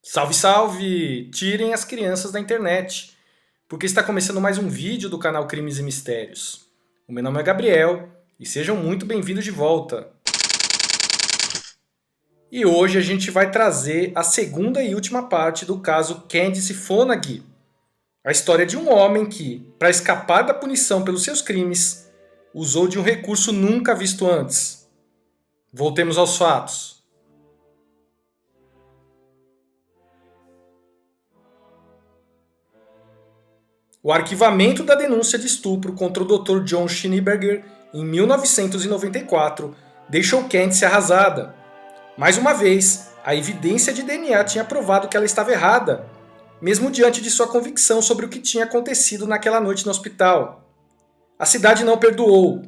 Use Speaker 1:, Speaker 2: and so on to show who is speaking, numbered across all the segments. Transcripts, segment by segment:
Speaker 1: Salve, salve! Tirem as crianças da internet, porque está começando mais um vídeo do canal Crimes e Mistérios. O meu nome é Gabriel e sejam muito bem-vindos de volta. E hoje a gente vai trazer a segunda e última parte do caso Candice Fonagy, a história de um homem que, para escapar da punição pelos seus crimes, usou de um recurso nunca visto antes. Voltemos aos fatos. O arquivamento da denúncia de estupro contra o Dr. John Schneeberger em 1994 deixou Candice arrasada. Mais uma vez, a evidência de DNA tinha provado que ela estava errada, mesmo diante de sua convicção sobre o que tinha acontecido naquela noite no hospital. A cidade não perdoou.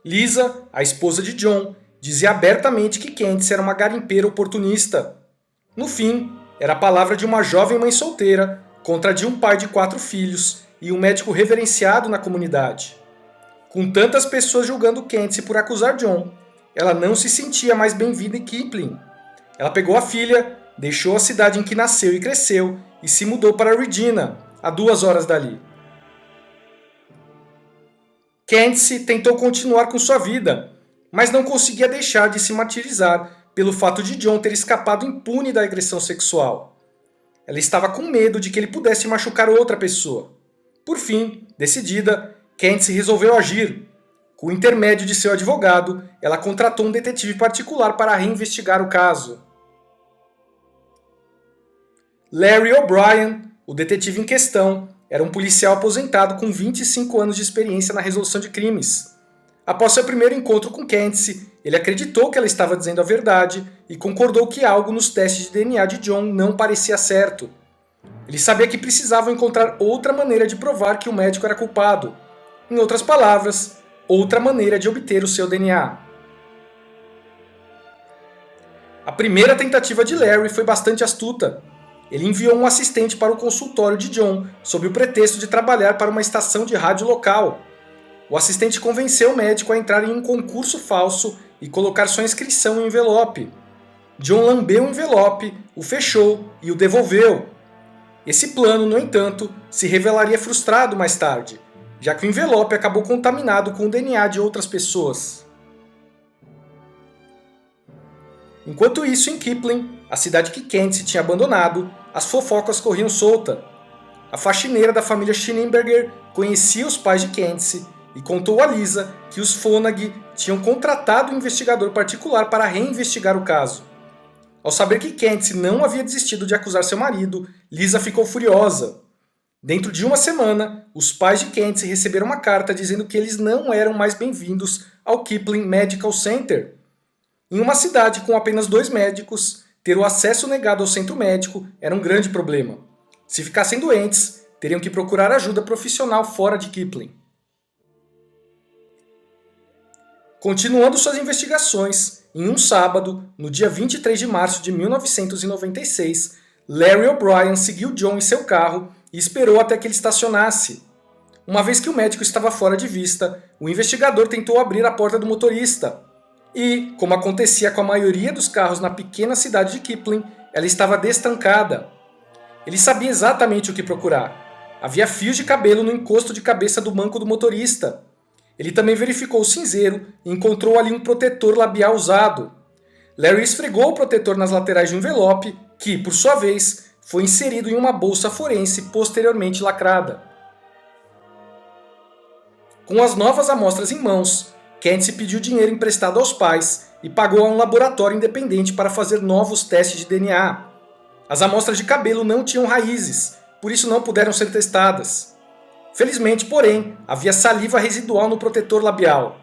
Speaker 1: Lisa, a esposa de John, dizia abertamente que Candice era uma garimpeira oportunista. No fim, era a palavra de uma jovem mãe solteira contra a de um pai de 4 filhos e um médico reverenciado na comunidade. Com tantas pessoas julgando Candice por acusar John, ela não se sentia mais bem-vinda em Kipling. Ela pegou a filha, deixou a cidade em que nasceu e cresceu e se mudou para Regina, a 2 horas dali. Candice tentou continuar com sua vida, mas não conseguia deixar de se martirizar pelo fato de John ter escapado impune da agressão sexual. Ela estava com medo de que ele pudesse machucar outra pessoa. Por fim, decidida, Candice resolveu agir. Com o intermédio de seu advogado, ela contratou um detetive particular para reinvestigar o caso. Larry O'Brien, o detetive em questão, era um policial aposentado com 25 anos de experiência na resolução de crimes. Após seu primeiro encontro com Candice, ele acreditou que ela estava dizendo a verdade e concordou que algo nos testes de DNA de John não parecia certo. Ele sabia que precisava encontrar outra maneira de provar que o médico era culpado. Em outras palavras, outra maneira de obter o seu DNA. A primeira tentativa de Larry foi bastante astuta. Ele enviou um assistente para o consultório de John sob o pretexto de trabalhar para uma estação de rádio local. O assistente convenceu o médico a entrar em um concurso falso e colocar sua inscrição em um envelope. John lambeu o envelope, o fechou e o devolveu. Esse plano, no entanto, se revelaria frustrado mais tarde, já que o envelope acabou contaminado com o DNA de outras pessoas. Enquanto isso, em Kipling, a cidade que Candice tinha abandonado, as fofocas corriam solta. A faxineira da família Schneeberger conhecia os pais de Candice e contou a Lisa que os Fonagy tinham contratado um investigador particular para reinvestigar o caso. Ao saber que Candice não havia desistido de acusar seu marido, Lisa ficou furiosa. Dentro de uma semana, os pais de Candice receberam uma carta dizendo que eles não eram mais bem-vindos ao Kipling Medical Center. Em uma cidade com apenas 2 médicos, ter o acesso negado ao centro médico era um grande problema. Se ficassem doentes, teriam que procurar ajuda profissional fora de Kipling. Continuando suas investigações, em um sábado, no dia 23 de março de 1996, Larry O'Brien seguiu John em seu carro e esperou até que ele estacionasse. Uma vez que o médico estava fora de vista, o investigador tentou abrir a porta do motorista. E, como acontecia com a maioria dos carros na pequena cidade de Kipling, ela estava destancada. Ele sabia exatamente o que procurar. Havia fios de cabelo no encosto de cabeça do banco do motorista. Ele também verificou o cinzeiro e encontrou ali um protetor labial usado. Larry esfregou o protetor nas laterais de um envelope, que, por sua vez, foi inserido em uma bolsa forense posteriormente lacrada. Com as novas amostras em mãos, Candice pediu dinheiro emprestado aos pais e pagou a um laboratório independente para fazer novos testes de DNA. As amostras de cabelo não tinham raízes, por isso não puderam ser testadas. Felizmente, porém, havia saliva residual no protetor labial.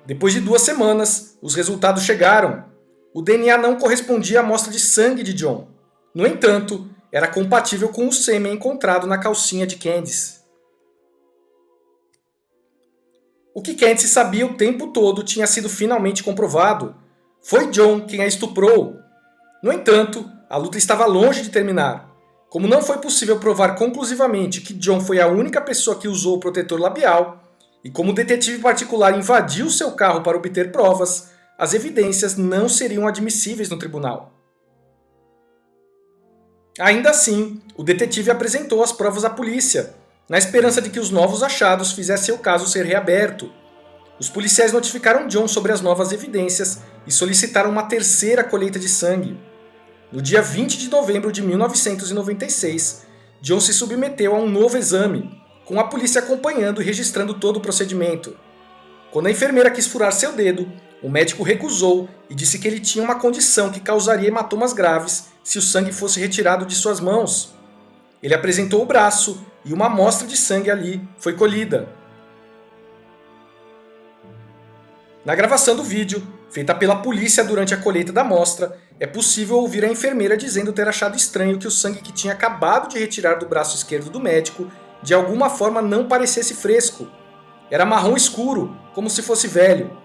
Speaker 1: Depois de 2 semanas, os resultados chegaram. O DNA não correspondia à amostra de sangue de John. No entanto, era compatível com o sêmen encontrado na calcinha de Candice. O que Candice sabia o tempo todo tinha sido finalmente comprovado. Foi John quem a estuprou. No entanto, a luta estava longe de terminar. Como não foi possível provar conclusivamente que John foi a única pessoa que usou o protetor labial, e como o detetive particular invadiu seu carro para obter provas, as evidências não seriam admissíveis no tribunal. Ainda assim, o detetive apresentou as provas à polícia, na esperança de que os novos achados fizessem o caso ser reaberto. Os policiais notificaram John sobre as novas evidências e solicitaram uma terceira colheita de sangue. No dia 20 de novembro de 1996, John se submeteu a um novo exame, com a polícia acompanhando e registrando todo o procedimento. Quando a enfermeira quis furar seu dedo, o médico recusou e disse que ele tinha uma condição que causaria hematomas graves se o sangue fosse retirado de suas mãos. Ele apresentou o braço e uma amostra de sangue ali foi colhida. Na gravação do vídeo, feita pela polícia durante a colheita da amostra, é possível ouvir a enfermeira dizendo ter achado estranho que o sangue que tinha acabado de retirar do braço esquerdo do médico de alguma forma não parecesse fresco. Era marrom escuro, como se fosse velho.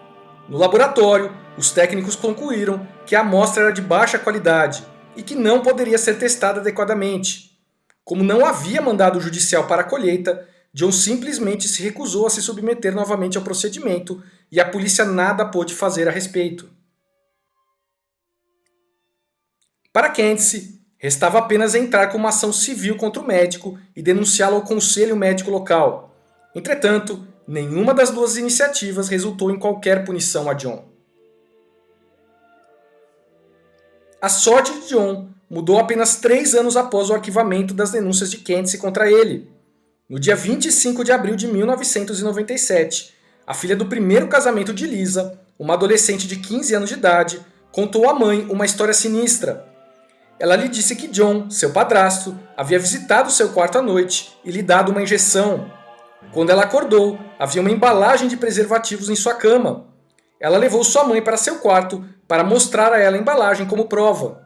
Speaker 1: No laboratório, os técnicos concluíram que a amostra era de baixa qualidade e que não poderia ser testada adequadamente. Como não havia mandado judicial para a colheita, John simplesmente se recusou a se submeter novamente ao procedimento e a polícia nada pôde fazer a respeito. Para Candice, restava apenas entrar com uma ação civil contra o médico e denunciá-lo ao conselho médico local. Entretanto, nenhuma das duas iniciativas resultou em qualquer punição a John. A sorte de John mudou apenas 3 anos após o arquivamento das denúncias de Candice contra ele. No dia 25 de abril de 1997, a filha do primeiro casamento de Lisa, uma adolescente de 15 anos de idade, contou à mãe uma história sinistra. Ela lhe disse que John, seu padrasto, havia visitado seu quarto à noite e lhe dado uma injeção. Quando ela acordou, havia uma embalagem de preservativos em sua cama. Ela levou sua mãe para seu quarto para mostrar a ela a embalagem como prova.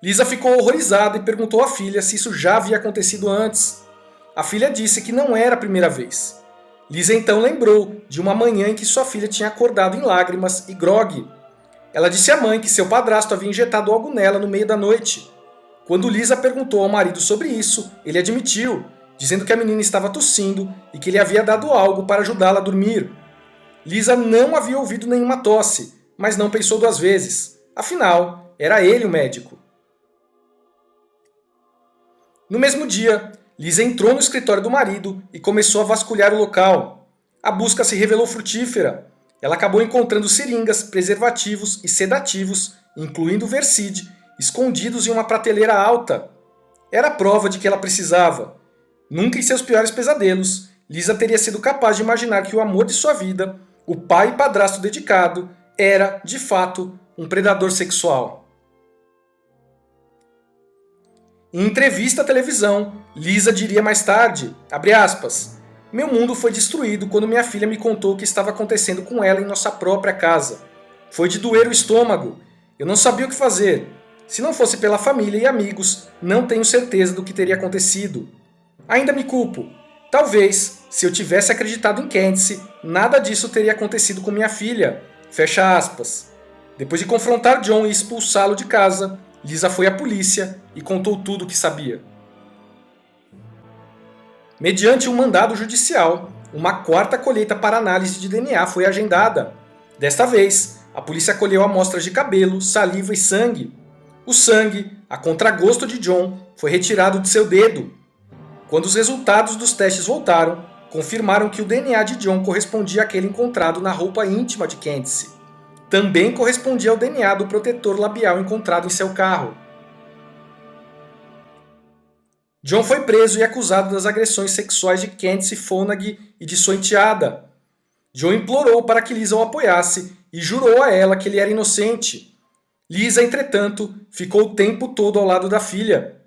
Speaker 1: Lisa ficou horrorizada e perguntou à filha se isso já havia acontecido antes. A filha disse que não era a primeira vez. Lisa então lembrou de uma manhã em que sua filha tinha acordado em lágrimas e grogue. Ela disse à mãe que seu padrasto havia injetado algo nela no meio da noite. Quando Lisa perguntou ao marido sobre isso, ele admitiu, dizendo que a menina estava tossindo e que ele havia dado algo para ajudá-la a dormir. Lisa não havia ouvido nenhuma tosse, mas não pensou 2 vezes. Afinal, era ele o médico. No mesmo dia, Lisa entrou no escritório do marido e começou a vasculhar o local. A busca se revelou frutífera. Ela acabou encontrando seringas, preservativos e sedativos, incluindo Vercid, escondidos em uma prateleira alta. Era a prova de que ela precisava. Nunca em seus piores pesadelos, Lisa teria sido capaz de imaginar que o amor de sua vida, o pai e padrasto dedicado, era, de fato, um predador sexual. Em entrevista à televisão, Lisa diria mais tarde, abre aspas, meu mundo foi destruído quando minha filha me contou o que estava acontecendo com ela em nossa própria casa. Foi de doer o estômago. Eu não sabia o que fazer. Se não fosse pela família e amigos, não tenho certeza do que teria acontecido. Ainda me culpo. Talvez, se eu tivesse acreditado em Candice, nada disso teria acontecido com minha filha. Fecha aspas. Depois de confrontar John e expulsá-lo de casa, Lisa foi à polícia e contou tudo o que sabia. Mediante um mandado judicial, uma 4ª colheita para análise de DNA foi agendada. Desta vez, a polícia colheu amostras de cabelo, saliva e sangue. O sangue, a contragosto de John, foi retirado de seu dedo. Quando os resultados dos testes voltaram, confirmaram que o DNA de John correspondia àquele encontrado na roupa íntima de Candice. Também correspondia ao DNA do protetor labial encontrado em seu carro. John foi preso e acusado das agressões sexuais de Candice Fonagy e de sua enteada. John implorou para que Lisa o apoiasse e jurou a ela que ele era inocente. Lisa, entretanto, ficou o tempo todo ao lado da filha.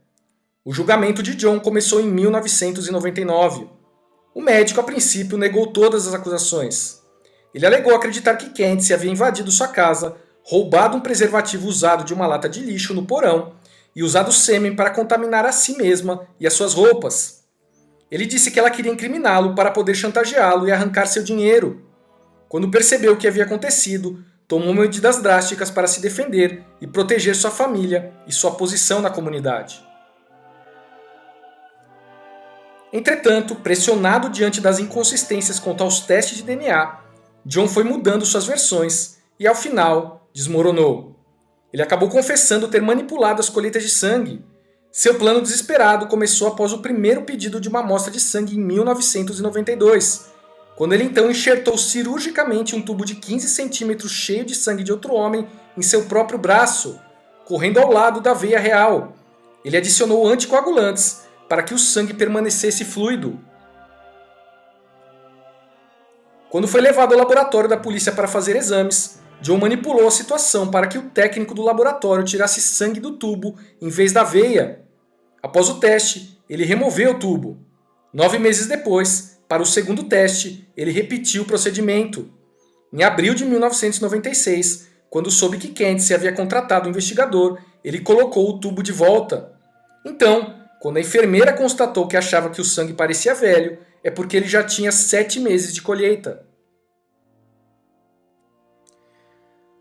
Speaker 1: O julgamento de John começou em 1999. O médico, a princípio, negou todas as acusações. Ele alegou acreditar que Candice havia invadido sua casa, roubado um preservativo usado de uma lata de lixo no porão e usado sêmen para contaminar a si mesma e as suas roupas. Ele disse que ela queria incriminá-lo para poder chantageá-lo e arrancar seu dinheiro. Quando percebeu o que havia acontecido, tomou medidas drásticas para se defender e proteger sua família e sua posição na comunidade. Entretanto, pressionado diante das inconsistências quanto aos testes de DNA, John foi mudando suas versões e, ao final, desmoronou. ele acabou confessando ter manipulado as colheitas de sangue. Seu plano desesperado começou após o primeiro pedido de uma amostra de sangue em 1992, quando ele então enxertou cirurgicamente um tubo de 15 centímetros cheio de sangue de outro homem em seu próprio braço, correndo ao lado da veia real. Ele adicionou anticoagulantes para que o sangue permanecesse fluido. Quando foi levado ao laboratório da polícia para fazer exames, John manipulou a situação para que o técnico do laboratório tirasse sangue do tubo em vez da veia. Após o teste, ele removeu o tubo. 9 meses depois, para o segundo teste, ele repetiu o procedimento. Em abril de 1996, quando soube que Candice havia contratado o investigador, ele colocou o tubo de volta. Então, quando a enfermeira constatou que achava que o sangue parecia velho, é porque ele já tinha 7 meses de colheita.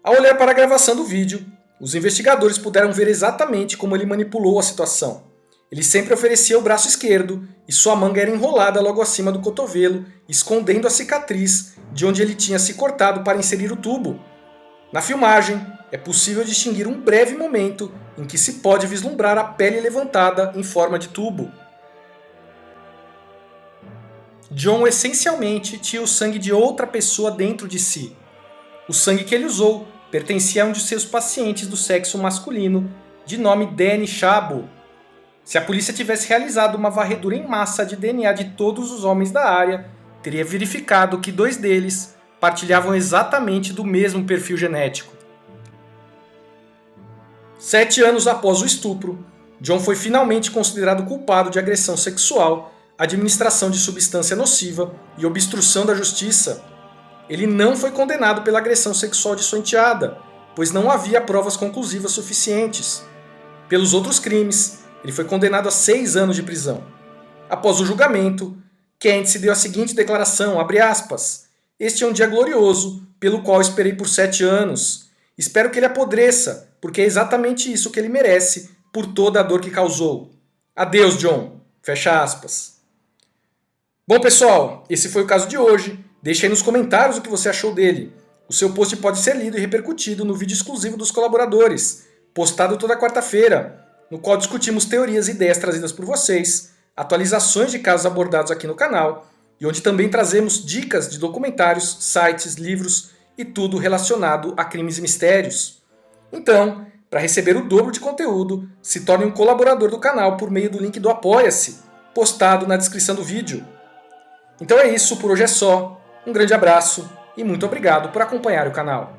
Speaker 1: Ao olhar para a gravação do vídeo, os investigadores puderam ver exatamente como ele manipulou a situação. Ele sempre oferecia o braço esquerdo e sua manga era enrolada logo acima do cotovelo, escondendo a cicatriz de onde ele tinha se cortado para inserir o tubo. Na filmagem, é possível distinguir um breve momento em que se pode vislumbrar a pele levantada em forma de tubo. John essencialmente tinha o sangue de outra pessoa dentro de si. O sangue que ele usou pertencia a um de seus pacientes do sexo masculino, de nome Danny Szabo. Se a polícia tivesse realizado uma varredura em massa de DNA de todos os homens da área, teria verificado que 2 deles partilhavam exatamente do mesmo perfil genético. 7 anos após o estupro, John foi finalmente considerado culpado de agressão sexual, administração de substância nociva e obstrução da justiça. Ele não foi condenado pela agressão sexual de sua enteada, pois não havia provas conclusivas suficientes. Pelos outros crimes, ele foi condenado a 6 anos de prisão. Após o julgamento, Candice deu a seguinte declaração, abre aspas, "Este é um dia glorioso, pelo qual esperei por 7 anos. Espero que ele apodreça, porque é exatamente isso que ele merece, por toda a dor que causou. Adeus, John." Fecha aspas. Bom, pessoal, esse foi o caso de hoje. Deixe aí nos comentários o que você achou dele. O seu post pode ser lido e repercutido no vídeo exclusivo dos colaboradores, postado toda quarta-feira, no qual discutimos teorias e ideias trazidas por vocês, atualizações de casos abordados aqui no canal, e onde também trazemos dicas de documentários, sites, livros e tudo relacionado a crimes e mistérios. Então, para receber o dobro de conteúdo, se torne um colaborador do canal por meio do link do Apoia-se, postado na descrição do vídeo. Então é isso, por hoje é só. Um grande abraço e muito obrigado por acompanhar o canal.